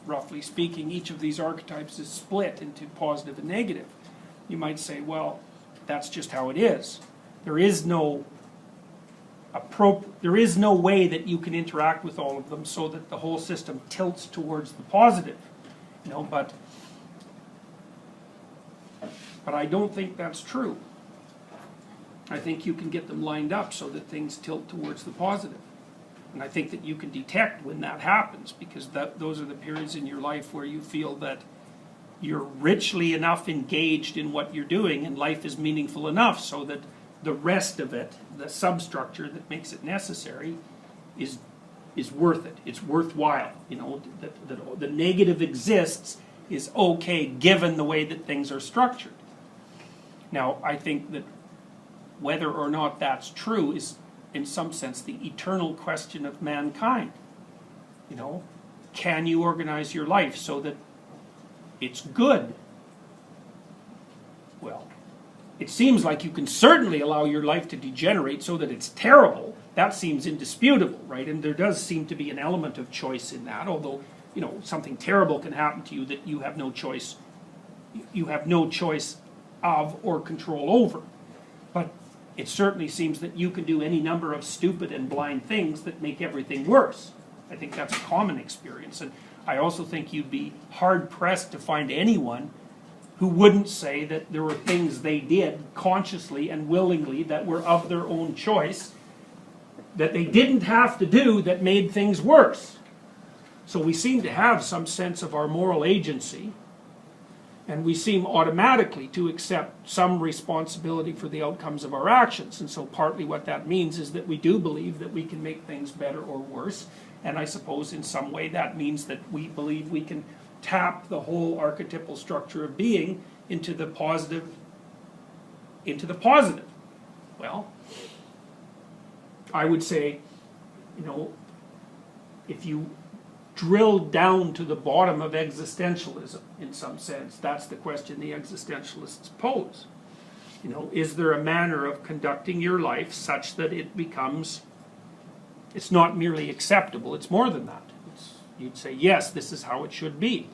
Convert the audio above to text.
roughly speaking, each of these archetypes is split into positive and negative. You might say, well, that's just how it is. There is no way that you can interact with all of them so that the whole system tilts towards the positive. You know, but I don't think that's true. I think you can get them lined up so that things tilt towards the positive. And I think that you can detect when that happens, because those are the periods in your life where you feel that you're richly enough engaged in what you're doing and life is meaningful enough so that the rest of it, the substructure that makes it necessary, is worth it. It's worthwhile. You know, that the negative exists is okay given the way that things are structured. Now, I think that whether or not that's true is, in some sense, the eternal question of mankind. You know, can you organize your life so that it's good? Well, it seems like you can certainly allow your life to degenerate so that it's terrible. That seems indisputable, right? And there does seem to be an element of choice in that, although, you know, something terrible can happen to you that you have no choice of or control over. But it certainly seems that you can do any number of stupid and blind things that make everything worse. I think that's a common experience. And I also think you'd be hard-pressed to find anyone who wouldn't say that there were things they did consciously and willingly that were of their own choice, that they didn't have to do, that made things worse. So we seem to have some sense of our moral agency, and we seem automatically to accept some responsibility for the outcomes of our actions. And so partly what that means is that we do believe that we can make things better or worse. And I suppose in some way that means that we believe we can tap the whole archetypal structure of being into the positive. Well, I would say, you know, if you drill down to the bottom of existentialism, in some sense, that's the question the existentialists pose. You know, is there a manner of conducting your life such that it becomes, it's not merely acceptable, it's more than that. You'd say, yes, this is how it should be.